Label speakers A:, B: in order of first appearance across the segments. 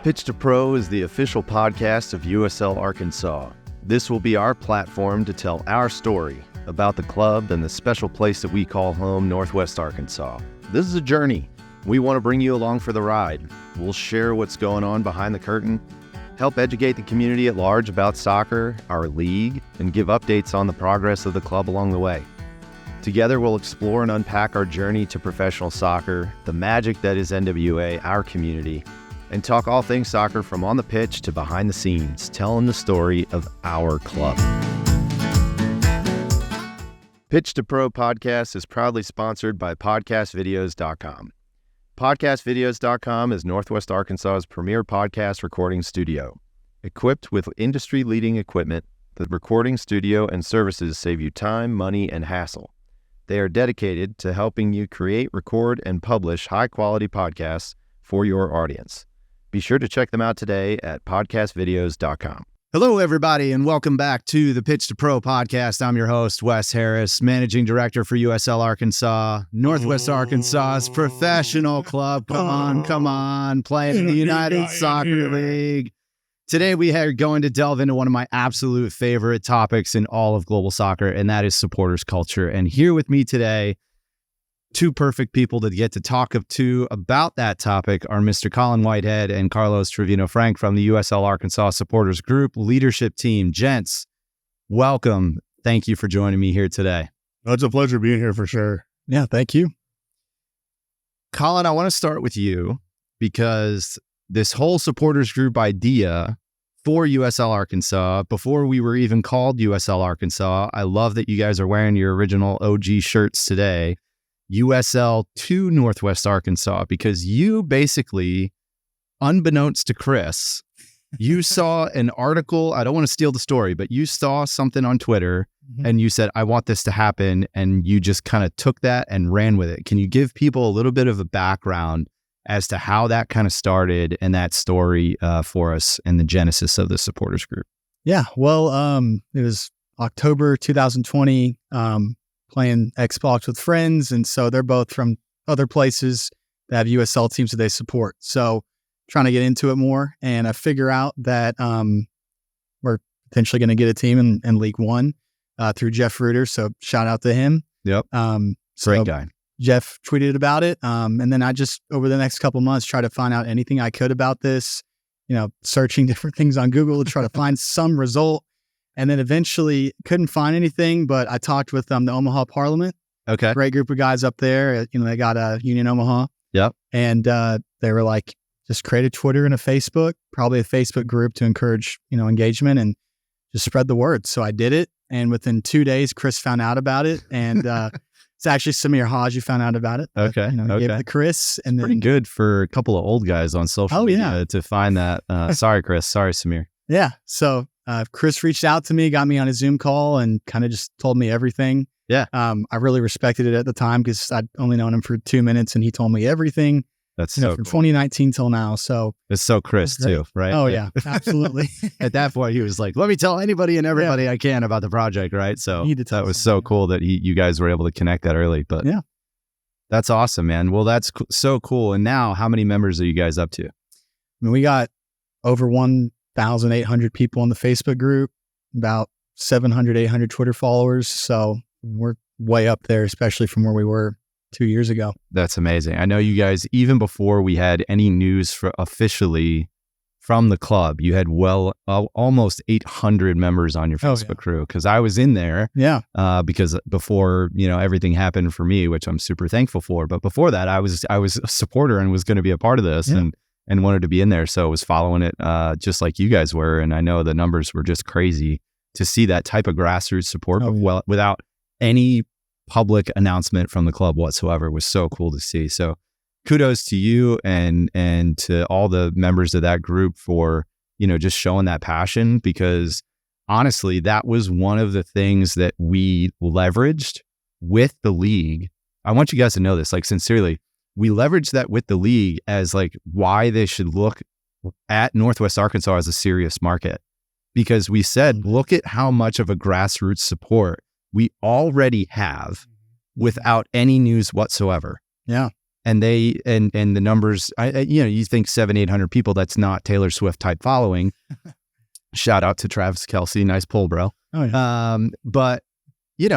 A: Pitch to Pro is the official podcast of USL Arkansas. This will be our platform to tell our story about the club and the special place that we call home, Northwest Arkansas. This is a journey. We want to bring you along for the ride. We'll share what's going on behind the curtain, help educate the community at large about soccer, our league, and give updates on the progress of the club along the way. Together, we'll explore and unpack our journey to professional soccer, the magic that is NWA, our community, and talk all things soccer from on the pitch to behind the scenes, telling the story of our club. Pitch to Pro podcast is proudly sponsored by podcastvideos.com. Podcastvideos.com is Northwest Arkansas's premier podcast recording studio. Equipped with industry-leading equipment, the recording studio and services save you time, money, and hassle. They are dedicated to helping you create, record, and publish high-quality podcasts for your audience. Be sure to check them out today at podcastvideos.com.
B: Hello, everybody, and welcome back to the Pitch to Pro podcast. I'm your host, Wes Harris, Managing Director for USL Arkansas, Northwest Arkansas's professional club. Come on, playing in the United Soccer League. Today, we are going to delve into one of my absolute favorite topics in all of global soccer, and that is supporters culture. And here with me today, two perfect people to get to talk about that topic are Mr. Collin Whitehead and Carlos Trevino-Frank from the USL Arkansas Supporters Group leadership team. Gents, welcome. Thank you for joining me here today.
C: Oh, it's a pleasure being here for sure.
D: Yeah, thank you.
B: Collin, I want to start with you because this whole supporters group idea for USL Arkansas, before we were even called USL Arkansas, I love that you guys are wearing your original OG shirts today. USL to Northwest Arkansas, because you basically, unbeknownst to Chris, you saw an article. I don't want to steal the story, but you saw something on Twitter and you said, I want this to happen. And you just kind of took that and ran with it. Can you give people a little bit of a background as to how that kind of started and that story for us and the genesis of the supporters group?
D: Yeah, well, it was October 2020. Playing Xbox with friends, and so they're both from other places that have USL teams that they support. So trying to get into it more, and I figure out that we're potentially going to get a team in League One through Jeff Reuter. So shout out to him.
B: Yep, great guy.
D: Jeff tweeted about it, and then I just over the next couple months try to find out anything I could about this. Searching different things on Google to try to find some result. And then eventually couldn't find anything, but I talked with the Omaha Parliament.
B: Okay.
D: Great group of guys up there. They got a Union Omaha.
B: Yep.
D: And they were like, just create a Twitter and a Facebook, probably a Facebook group to encourage, engagement and just spread the word. So I did it. And within 2 days, Chris found out about it. And it's actually Samir Hodge who found out about it.
B: Okay.
D: He gave it to Chris. And then
B: pretty good for a couple of old guys on social media to find that. Sorry, Chris. Sorry, Samir.
D: Yeah. So Chris reached out to me, got me on a Zoom call, and kind of just told me everything.
B: Yeah.
D: I really respected it at the time because I'd only known him for 2 minutes, and he told me everything.
B: That's so
D: from
B: cool.
D: 2019 till now. So
B: it's so Chris too, right?
D: Oh yeah, absolutely.
B: At that point, he was like, "Let me tell anybody and everybody I can about the project." Right. So that was so cool that you guys were able to connect that early. But
D: yeah,
B: that's awesome, man. Well, that's so cool. And now, how many members are you guys up to?
D: I mean, we got over 1,800 people in the Facebook group, about 700, 800 Twitter followers. So we're way up there, especially from where we were 2 years ago.
B: That's amazing. I know you guys, even before we had any news officially from the club, you had almost 800 members on your Facebook crew. Because I was in there.
D: Yeah.
B: Because before everything happened for me, which I'm super thankful for. But before that, I was a supporter and was going to be a part of this. Yeah. And wanted to be in there. So I was following it just like you guys were. And I know the numbers were just crazy to see that type of grassroots support without any public announcement from the club whatsoever. Was so cool to see. So kudos to you and to all the members of that group for, just showing that passion, because honestly, that was one of the things that we leveraged with the league. I want you guys to know this, sincerely. We leveraged that with the league as why they should look at Northwest Arkansas as a serious market, because we said, look at how much of a grassroots support we already have without any news whatsoever.
D: Yeah.
B: and they and the numbers, you think 700-800 people, that's not Taylor Swift type following. Shout out to Travis Kelce, nice pull, bro.
D: Oh, yeah.
B: But it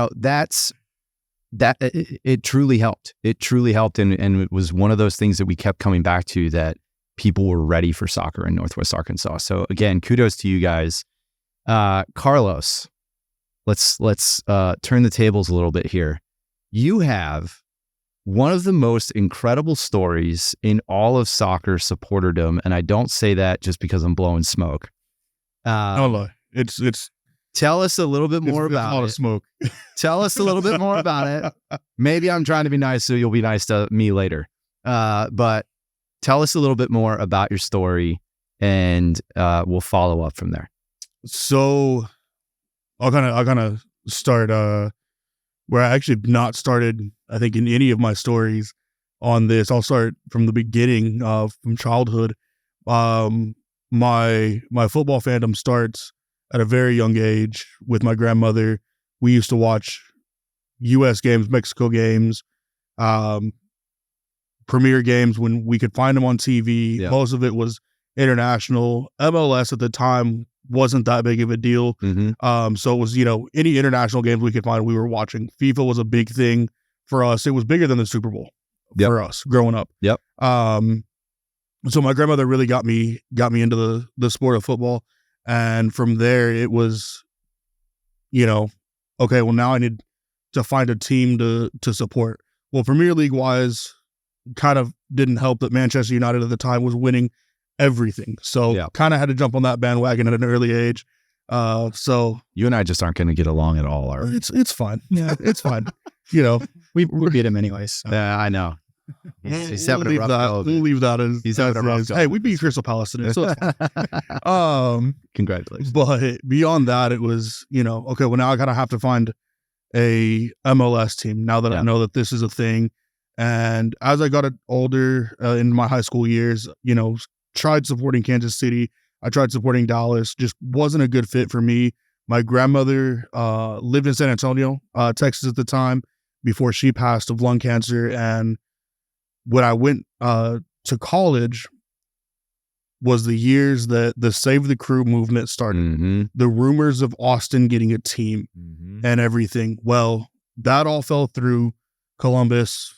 B: truly helped. It truly helped, and it was one of those things that we kept coming back to, that people were ready for soccer in Northwest Arkansas. So again, kudos to you guys. Carlos, let's turn the tables a little bit here. You have one of the most incredible stories in all of soccer supporterdom, and I don't say that just because I'm blowing smoke.
C: No, it's
B: Tell us a little bit more about
C: a lot
B: it.
C: of smoke.
B: Tell us a little bit more about it. Maybe I'm trying to be nice, so you'll be nice to me later. But tell us a little bit more about your story, and we'll follow up from there.
C: So I'll kind of start where I actually not started, I think, in any of my stories on this. I'll start from the beginning, from childhood. My football fandom starts at a very young age with my grandmother. We used to watch U.S. games, Mexico games, premier games when we could find them on TV.
B: Yeah.
C: Most of it was international. MLS at the time wasn't that big of a deal.
B: Mm-hmm.
C: So it was, any international games we could find, we were watching. FIFA was a big thing for us. It was bigger than the Super Bowl for us growing up.
B: Yep.
C: So my grandmother really got me into the sport of football. And from there it was, okay, well, now I need to find a team to support. Well, Premier League wise, kind of didn't help that Manchester United at the time was winning everything. So kind of had to jump on that bandwagon at an early age. So
B: you and I just aren't going to get along at all. Are we?
C: It's fine. Yeah, it's fine.
D: We beat him anyways. So.
B: Yeah, I know. He's having a rough go.
C: We'll leave that as
B: he's having a rough go.
C: Hey, we beat Crystal Palace today. So it's fine.
B: Congratulations.
C: But beyond that, it was, okay, well, now I kind of have to find a MLS team now that I know that this is a thing. And as I got older in my high school years, tried supporting Kansas City. I tried supporting Dallas. Just wasn't a good fit for me. My grandmother lived in San Antonio, Texas at the time, before she passed of lung cancer. And when I went to college was the years that the Save the Crew movement started.
B: Mm-hmm.
C: The rumors of Austin getting a team and everything. Well, that all fell through. Columbus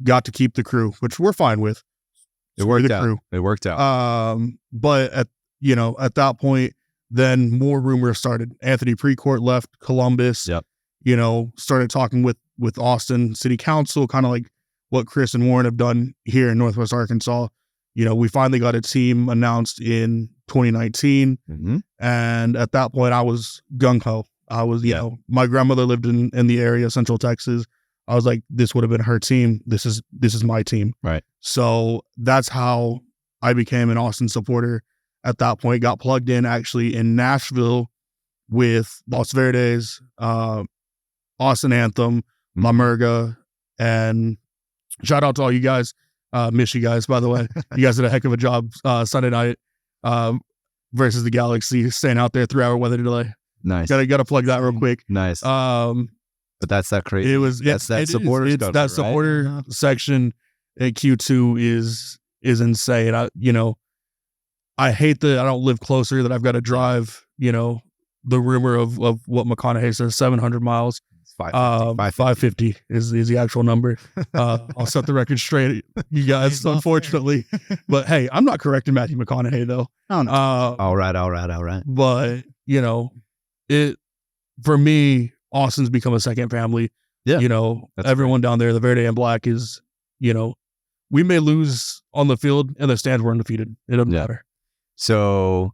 C: got to keep the Crew, which we're fine with.
B: It worked out.
C: But at that point, then more rumors started. Anthony Precourt left Columbus.
B: Yep.
C: Started talking with Austin City Council, kind of like what Chris and Warren have done here in Northwest Arkansas. We finally got a team announced in 2019.
B: Mm-hmm.
C: And at that point I was gung ho. I was, my grandmother lived in the area, Central Texas. I was like, this would have been her team. This is my team.
B: Right.
C: So that's how I became an Austin supporter at that point. Got plugged in actually in Nashville with Los Verdes, Austin Anthem, La Murga, and shout out to all you guys. Miss you guys, by the way. You guys did a heck of a job Sunday night versus the Galaxy, staying out there 3-hour weather delay.
B: Nice.
C: Gotta plug that real quick.
B: Nice. But that's that crazy.
C: It's that supporter section at Q2 is insane. I hate that I don't live closer, that I've got to drive, the rumor of what McConaughey says, 700 miles. 550 is the actual number. I'll set the record straight, you guys, unfortunately. But hey, I'm not correcting Matthew McConaughey though.
D: Oh no.
B: All right.
C: But it, for me, Austin's become a second family.
B: Yeah.
C: Everyone down there, the Verde and Black is, we may lose on the field and the stands were undefeated. It doesn't matter.
B: So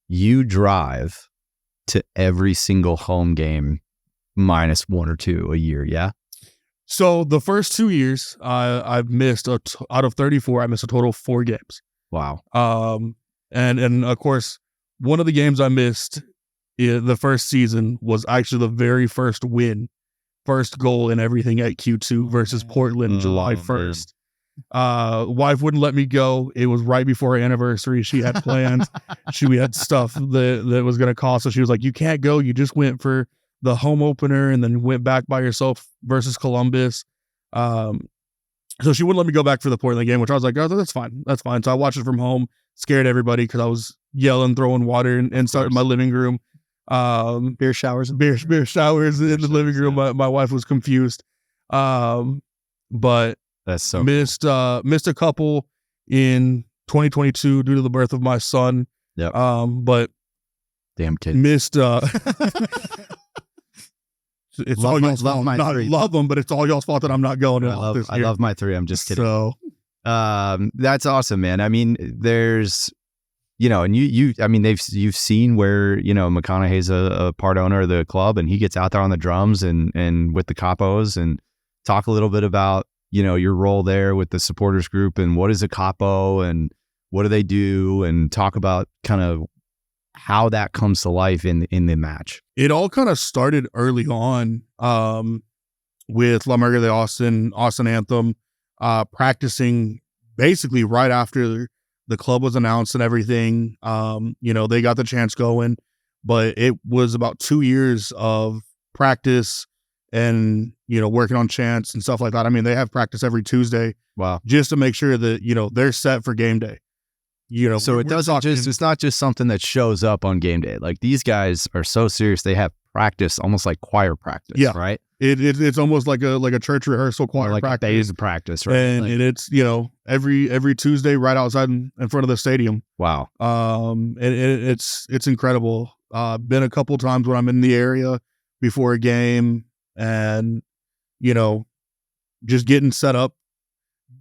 B: you drive to every single home game minus 1 or 2 a year, yeah?
C: So the first 2 years, I've missed out of 34. I missed a total of 4 games.
B: Wow.
C: And of course, one of the games I missed the first season was actually the very first goal and everything at Q2 versus Portland, July 1st. Wife wouldn't let me go. It was right before our anniversary. She had plans. We had stuff that was going to cost. So she was like, "You can't go. You just went for the home opener and then went back by yourself versus Columbus." So she wouldn't let me go back for the Portland game, which I was like, oh, that's fine. That's fine. So I watched it from home, scared everybody because I was yelling, throwing water inside my living room.
D: Beer showers in
C: the living room. My wife was confused. But
B: that's so
C: missed a couple in 2022 due to the birth of my son.
B: Yep.
C: But
B: damn kid
C: missed it's all y'all's fault. Love them, but it's all y'all's fault that I'm not going.
B: I love my 3. I'm just kidding.
C: So,
B: that's awesome, man. I mean, there's, and you've seen where, McConaughey's a part owner of the club, and he gets out there on the drums and with the capos, and talk a little bit about, your role there with the supporters group, and what is a capo and what do they do, and talk about kind of how that comes to life in the match.
C: It all kind of started early on with La Merga de Austin Anthem, practicing basically right after the club was announced and everything. They got the chance going, but it was about 2 years of practice and, working on chants and stuff like that. I mean, they have practice every Tuesday.
B: Wow.
C: Just to make sure that, they're set for game day.
B: So it's not just something that shows up on game day. Like, these guys are so serious. They have practice, almost like choir practice, right?
C: It's almost like a church rehearsal choir
B: like
C: practice.
B: Days of practice, right?
C: And it's, every Tuesday right outside in front of the stadium.
B: Wow.
C: And it's incredible. Been a couple times when I'm in the area before a game, and, just getting set up,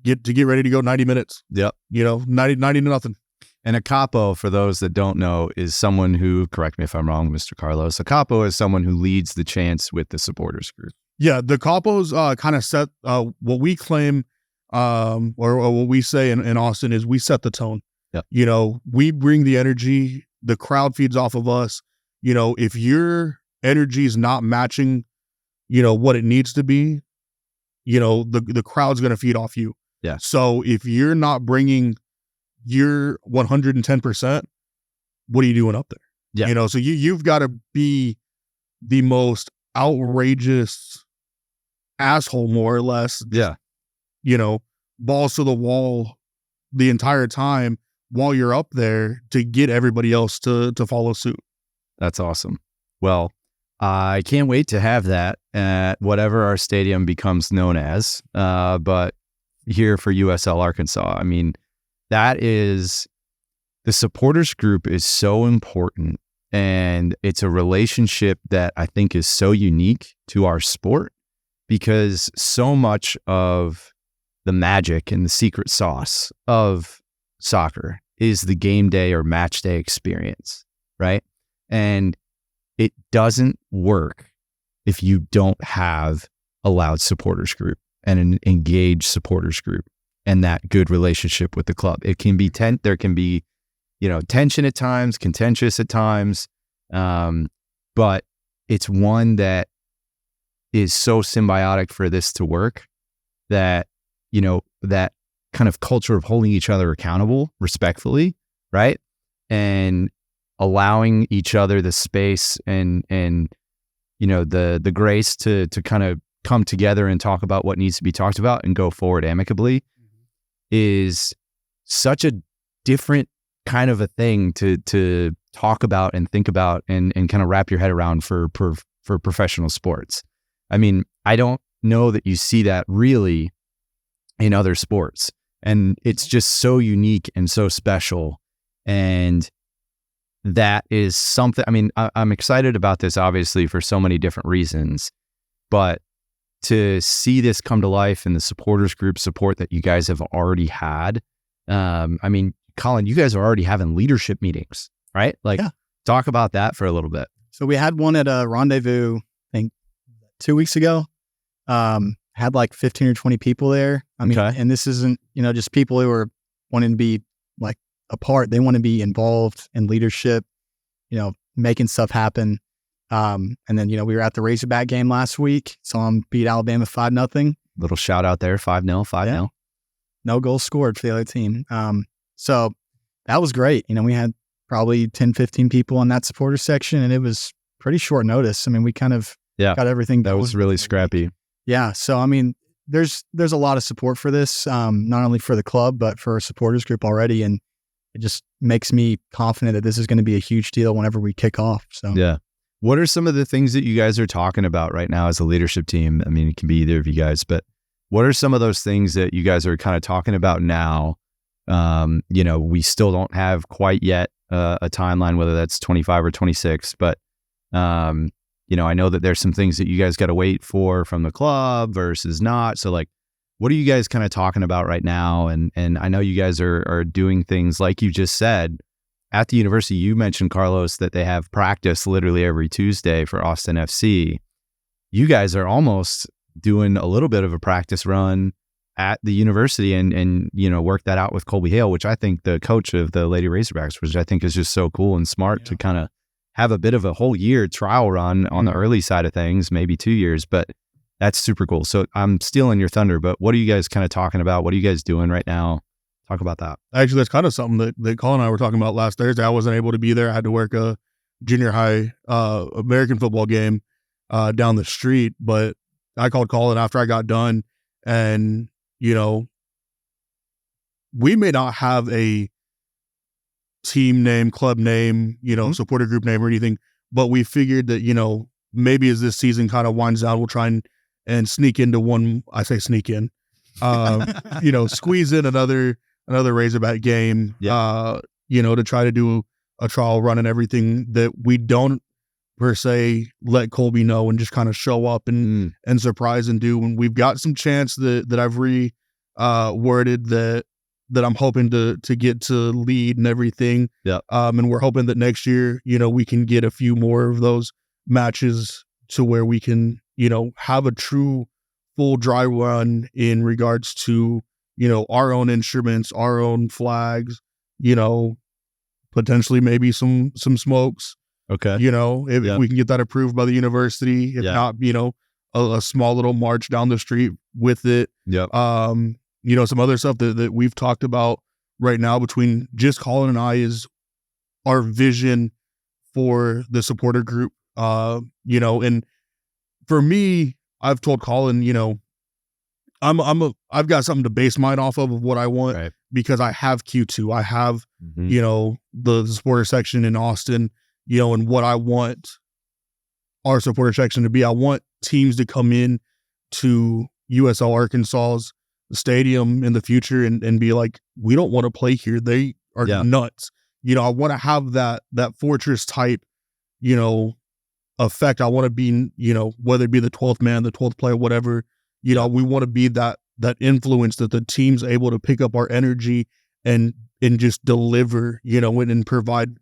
C: get ready to go 90 minutes.
B: Yep.
C: 90 to nothing.
B: And a capo, for those that don't know, is someone who, correct me if I'm wrong, Mr. Carlos, a capo is someone who leads the chants with the supporters group.
C: Yeah, the capos kind of set what we claim, or what we say in Austin is we set the tone.
B: Yep.
C: We bring the energy, the crowd feeds off of us. If your energy is not matching, what it needs to be, the crowd's going to feed off you.
B: Yeah.
C: So if you're not bringing your 110%, what are you doing up there?
B: Yeah.
C: So you've got to be the most outrageous asshole, more or less.
B: Yeah.
C: Balls to the wall the entire time while you're up there to get everybody else to follow suit.
B: That's awesome. Well, I can't wait to have that at whatever our stadium becomes known as. But here for USL Arkansas, I mean, that is, the supporters group is so important, and it's a relationship that I think is so unique to our sport, because so much of the magic and the secret sauce of soccer is the game day or match day experience, right? And it doesn't work if you don't have a loud supporters group and an engaged supporters group and that good relationship with the club. It can be there can be, tension at times, contentious at times, but it's one that is so symbiotic for this to work that, that kind of culture of holding each other accountable respectfully, right? And allowing each other the space and the grace to kind of come together and talk about what needs to be talked about and go forward amicably is such a different kind of a thing to talk about and think about and kind of wrap your head around for professional sports. I mean, I don't know that you see that really in other sports, and it's just so unique and so special. And that is something, I mean, I'm excited about this obviously for so many different reasons, but to see this come to life and the supporters group support that you guys have already had. I mean, Collin, you guys are already having leadership meetings, right? Like, talk about that for a little bit.
D: So we had one at a rendezvous, I think 2 weeks ago. Had like 15 or 20 people there. I mean, and this isn't, just people who are wanting to be like a part. They want to be involved in leadership, making stuff happen. And then, we were at the Razorback game last week. Saw them beat Alabama 5-0.
B: Little shout out there, 5-0, 5-0.
D: Yeah. No goals scored for the other team. So that was great. We had probably 10, 15 people in that supporter section, and it was pretty short notice. I mean, we kind of got everything.
B: That was really scrappy.
D: Yeah. So, I mean, there's a lot of support for this, not only for the club, but for our supporters group already. And it just makes me confident that this is going to be a huge deal whenever we kick off. So
B: yeah. What are some of the things that you guys are talking about right now as a leadership team? I mean, it can be either of you guys, but what are some of those things that you guys are kind of talking about now? We still don't have quite yet a timeline, whether that's 25 or 26, but, I know that there's some things that you guys got to wait for from the club versus not. So like, what are you guys kind of talking about right now? And I know you guys are doing things like you just said at the university. You mentioned, Carlos, that they have practice literally every Tuesday for Austin FC. You guys are almost doing a little bit of a practice run at the university and work that out with Colby Hale, which I think the coach of the Lady Razorbacks, which I think is just so cool and smart to kind of have a bit of a whole year trial run on the early side of things, maybe 2 years, but that's super cool. So I'm stealing your thunder, but what are you guys kind of talking about? What are you guys doing right now? Talk about that.
C: Actually, that's kind of something that Collin and I were talking about last Thursday. I wasn't able to be there. I had to work a junior high American football game down the street, but I called Collin after I got done, and we may not have a team name, club name, supporter group name or anything, but we figured that, maybe as this season kind of winds down, we'll try and sneak into one. I say sneak in, squeeze in another Razorback game, to try to do a trial run and everything, that we don't per se let Colby know and just kind of show up and surprise and do. And we've got some chants that I've worded that I'm hoping to get to lead and everything.
B: Yeah.
C: And we're hoping that next year, we can get a few more of those matches to where we can, have a true full dry run in regards to, our own instruments, our own flags, potentially maybe some smokes.
B: Okay.
C: If we can get that approved by the university, if not, a small little march down the street with it.
B: Yep.
C: Some other stuff that we've talked about right now between just Collin and I is our vision for the supporter group. And for me, I've told Collin, I've got something to base mine off of what I want, because I have Q2. I have, the supporter section in Austin, and what I want our supporter section to be. I want teams to come in to USL Arkansas's stadium in the future and be like, we don't want to play here. They are nuts. I want to have that fortress type, effect. I want to be, whether it be the 12th man, the 12th player, whatever, we want to be that influence that the team's able to pick up our energy and just deliver, and provide,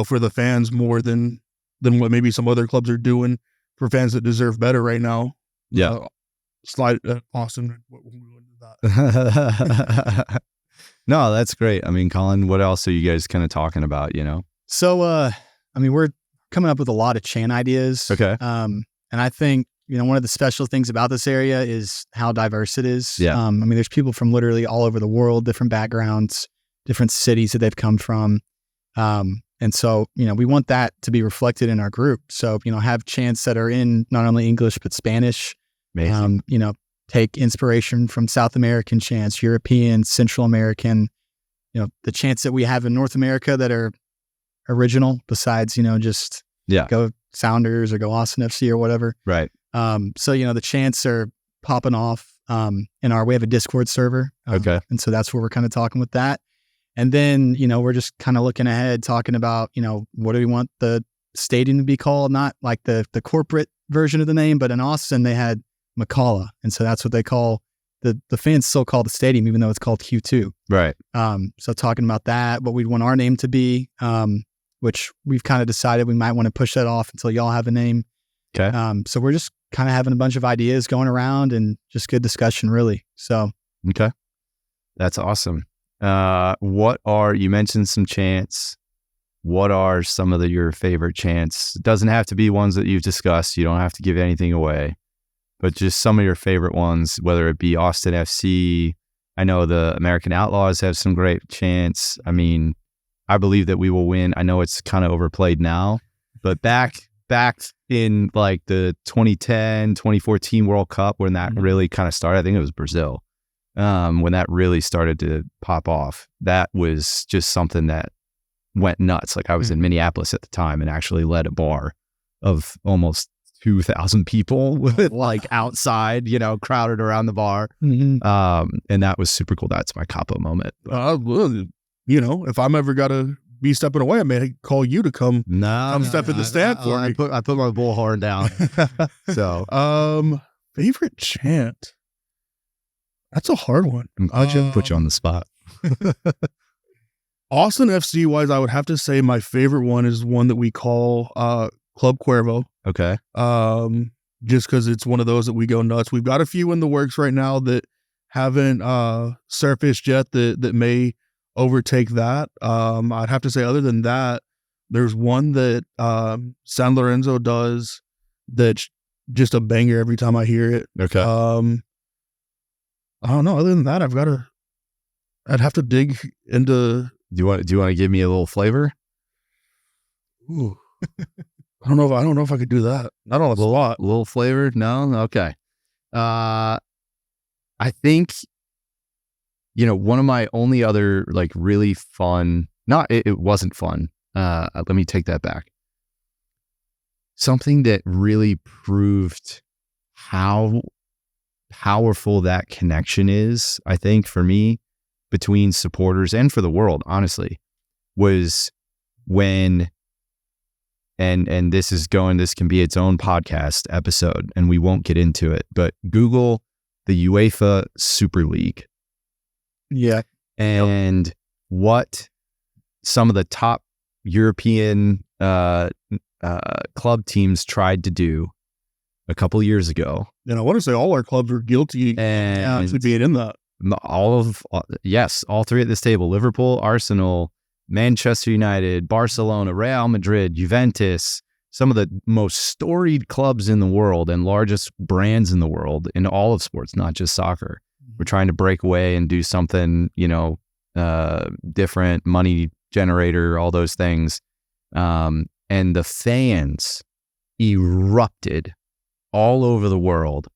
C: for the fans more than what maybe some other clubs are doing for fans that deserve better right now.
B: Yeah.
C: Slide Austin.
B: No, that's great. I mean, Collin, what else are you guys kind of talking about,
D: So, we're coming up with a lot of chant ideas.
B: Okay.
D: And I think, one of the special things about this area is how diverse it is.
B: Yeah.
D: There's people from literally all over the world, different backgrounds, different cities that they've come from. And so, we want that to be reflected in our group. So, have chants that are in not only English, but Spanish.
B: Amazing.
D: Take inspiration from South American chants, European, Central American, the chants that we have in North America that are original besides, just go Sounders or go Austin FC or whatever.
B: Right.
D: So, the chants are popping off we have a Discord server.
B: Okay.
D: And so that's where we're kind of talking with that. And then, we're just kind of looking ahead, talking about, what do we want the stadium to be called? Not like the corporate version of the name, but in Austin, they had McCalla. And so that's what they call the fans still call the stadium, even though it's called Q2.
B: Right.
D: So talking about that, what we'd want our name to be, which we've kind of decided we might want to push that off until y'all have a name.
B: Okay.
D: So we're just kind of having a bunch of ideas going around and just good discussion, really. So.
B: Okay. That's awesome. You mentioned some chants. What are some of your favorite chants? It doesn't have to be ones that you've discussed. You don't have to give anything away, but just some of your favorite ones, whether it be Austin FC. I know the American Outlaws have some great chants. I believe that we will win. I know it's kind of overplayed now, but back in like the 2010, 2014 World Cup when that really kind of started. I think it was Brazil. When that really started to pop off, that was just something that went nuts. Like I was in Minneapolis at the time and actually led a bar of almost 2,000 people with like outside, crowded around the bar. And that was super cool. That's my capo moment.
C: If I'm ever got to be stepping away, I may call you to come step in the stand for me.
B: I put my bullhorn down. So,
C: favorite chant. That's a hard one.
B: I'll just put you on the spot.
C: Austin FC wise, I would have to say my favorite one is one that we call Club Cuervo.
B: Okay.
C: Just because it's one of those that we go nuts. We've got a few in the works right now that haven't surfaced yet that may overtake that. I'd have to say, other than that, there's one that San Lorenzo does that's just a banger every time I hear it.
B: Okay.
C: I don't know. Other than that, I'd have to dig into.
B: Do you want to give me a little flavor?
C: Ooh. I don't know if I could do that. I don't know. It's a lot.
B: A little flavor? No? Okay. I think, one of my only other like really fun, it wasn't fun. Let me take that back. Something that really proved how powerful that connection is, I think, for me, between supporters and for the world, honestly, was when, and this can be its own podcast episode, and we won't get into it, but Google the UEFA Super League.
D: Yeah.
B: And what some of the top European club teams tried to do a couple years ago.
C: And I want to say all our clubs are guilty of being in that.
B: All three at this table: Liverpool, Arsenal, Manchester United, Barcelona, Real Madrid, Juventus, some of the most storied clubs in the world and largest brands in the world in all of sports, not just soccer. We're trying to break away and do something, different, money generator, all those things. And the fans erupted all over the world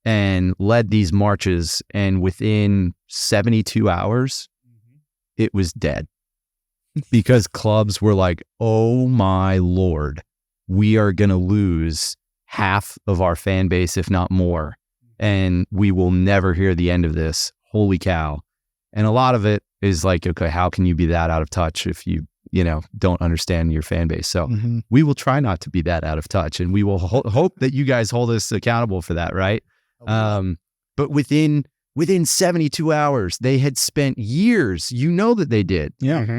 B: and led these marches. And within 72 hours, it was dead. Because clubs were like, oh my Lord, we are going to lose half of our fan base, if not more. And we will never hear the end of this. Holy cow. And a lot of it is like, okay, how can you be that out of touch if you don't understand your fan base? So we will try not to be that out of touch, and we will hope that you guys hold us accountable for that, right? But within 72 hours, they had spent years, that they did,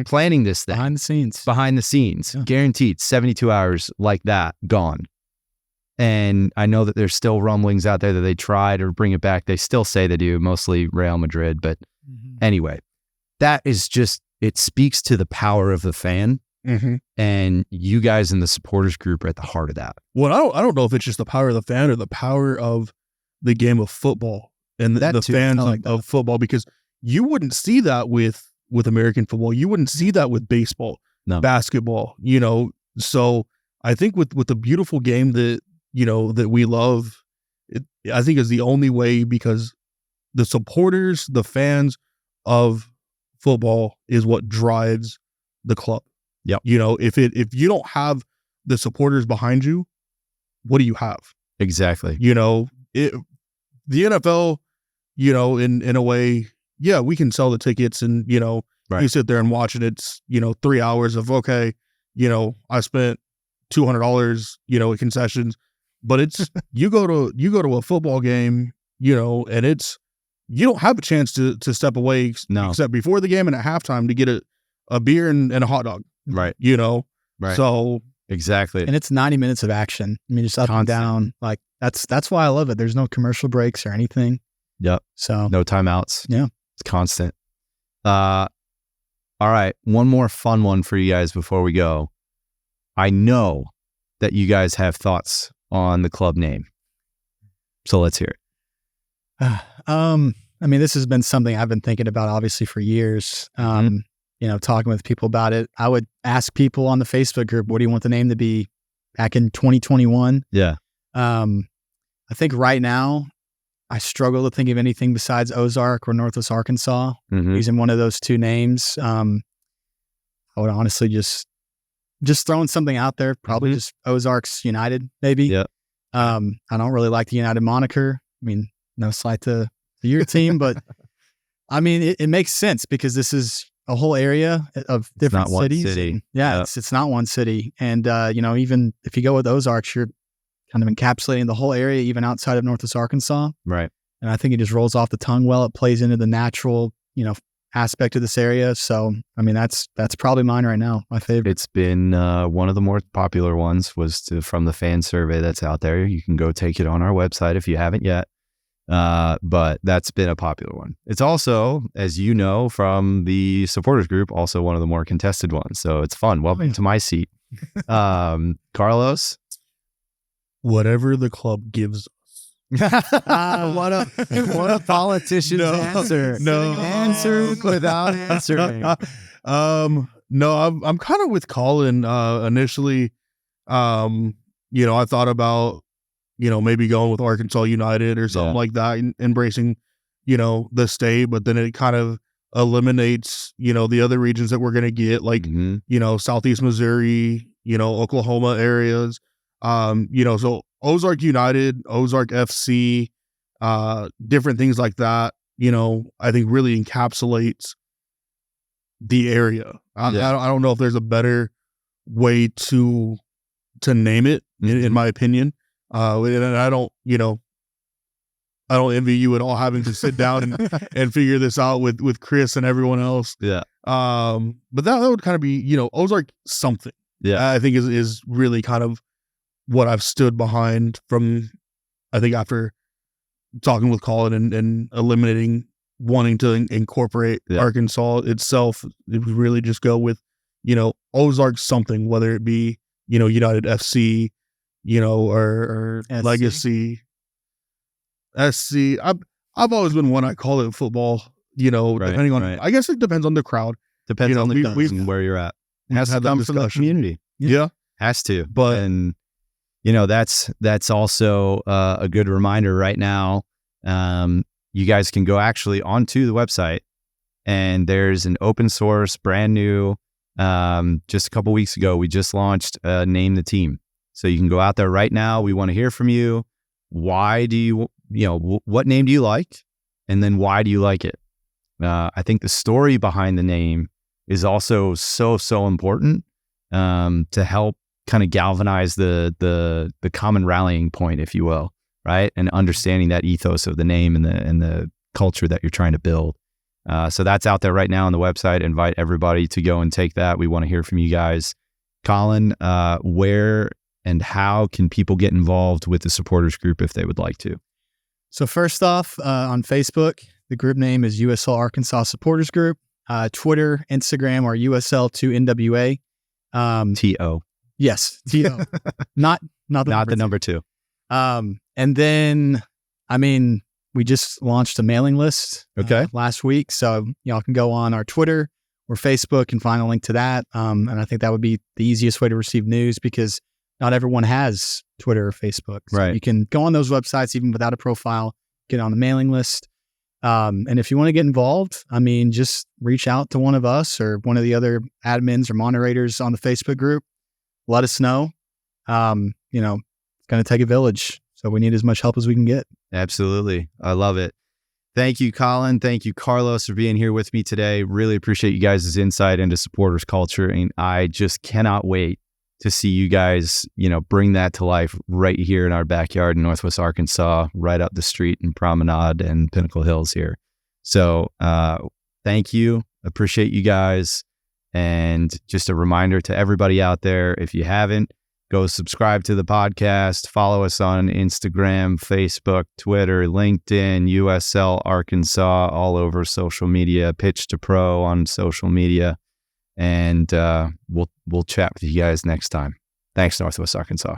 B: planning this thing. Behind the scenes, guaranteed 72 hours like that, gone. And I know that there's still rumblings out there that they try to bring it back. They still say they do, mostly Real Madrid. But anyway, that is just, it speaks to the power of the fan. And you guys in the supporters group are at the heart of that.
C: Well, I don't know if it's just the power of the fan or the power of the game of football and the fans of football, because you wouldn't see that with American football. You wouldn't see that with baseball, basketball, So I think with the beautiful game that we love, I think is the only way, because the supporters, the fans of football is what drives the club.
B: Yep.
C: If you don't have the supporters behind you, what do you have?
B: Exactly.
C: The NFL, in a way, we can sell the tickets and, you sit there and watch it. It's, 3 hours of, okay, I spent $200, at concessions, but it's, you go to a football game, and it's, you don't have a chance to step away except before the game and at halftime to get a beer and a hot dog.
B: Right.
C: Right. So
B: exactly.
D: And it's 90 minutes of action. I mean, just up and down. Like that's why I love it. There's no commercial breaks or anything.
B: Yep.
D: So
B: no timeouts.
D: Yeah.
B: It's constant. All right. One more fun one for you guys before we go. I know that you guys have thoughts on the club name. So let's hear it.
D: I mean, this has been something I've been thinking about obviously for years. Talking with people about it. I would ask people on the Facebook group, what do you want the name to be? back in 2021.
B: Yeah.
D: I think right now I struggle to think of anything besides Ozark or Northwest Arkansas. Using one of those two names. I would honestly just throwing something out there, probably just Ozarks United, maybe.
B: Yeah.
D: I don't really like the United moniker. I mean, no slight to your team, but I mean, it makes sense because this is a whole area of different cities.
B: City.
D: Yeah, it's not one city. And, even if you go with Ozarks, you're kind of encapsulating the whole area, even outside of Northwest Arkansas.
B: Right.
D: And I think it just rolls off the tongue well. It plays into the natural, aspect of this area. So, I mean, that's probably mine right now. My favorite.
B: It's been one of the more popular ones from the fan survey that's out there. You can go take it on our website if you haven't yet. But that's been a popular one. It's also, as you know, from the supporters group, also one of the more contested ones. So it's fun. Welcome to my seat. Carlos?
C: Whatever the club gives us.
B: What a politician's answer.
C: No.
B: Answer without answering.
C: No, I'm kind of with Collin. Initially, I thought about, maybe going with Arkansas United or something like that, embracing, the state, but then it kind of eliminates, the other regions that we're going to get, like, Southeast Missouri, Oklahoma areas, so Ozark United, Ozark FC, different things like that, I think really encapsulates the area. I don't know if there's a better way to name it, in my opinion. And I don't envy you at all having to sit down and figure this out with Chris and everyone else.
B: Yeah.
C: But that would kind of be, Ozark something.
B: Yeah.
C: I think is really kind of what I've stood behind from, I think, after talking with Collin and eliminating wanting to incorporate Arkansas itself. It would really just go with, Ozark something, whether it be, United FC, or
D: SC.
C: Legacy, SC. I've always been one, I call it football, depending on, I guess it depends on the crowd.
B: Depends on the crowd and where you're at. It has to come from the community.
C: Yeah.
B: Has to. But that's also a good reminder right now. You guys can go actually onto the website, and there's an open source, brand new, just a couple weeks ago, we just launched Name the Team. So you can go out there right now. We want to hear from you. Why do you what name do you like? And then why do you like it? I think the story behind the name is also so important to help kind of galvanize the common rallying point, if you will, right? And understanding that ethos of the name and the culture that you're trying to build. So that's out there right now on the website. Invite everybody to go and take that. We want to hear from you guys. Collin, where and how can people get involved with the supporters group if they would like to?
D: So first off, on Facebook, the group name is USL Arkansas Supporters Group. Twitter, Instagram are USL2NWA.
B: TO.
D: Yes, TO. not
B: the number two.
D: And then, we just launched a mailing list last week. So y'all can go on our Twitter or Facebook and find a link to that. And I think that would be the easiest way to receive news because not everyone has Twitter or Facebook. So
B: right.
D: You can go on those websites even without a profile, get on the mailing list. And if you want to get involved, just reach out to one of us or one of the other admins or moderators on the Facebook group. Let us know. It's going to take a village. So we need as much help as we can get.
B: Absolutely. I love it. Thank you, Collin. Thank you, Carlos, for being here with me today. Really appreciate you guys' insight into supporters culture. And I just cannot wait to see you guys, bring that to life right here in our backyard in Northwest Arkansas, right up the street in Promenade and Pinnacle Hills here. So thank you. Appreciate you guys. And just a reminder to everybody out there, if you haven't, go subscribe to the podcast, follow us on Instagram, Facebook, Twitter, LinkedIn, USL Arkansas, all over social media, Pitch to Pro on social media. And we'll chat with you guys next time. Thanks, Northwest Arkansas.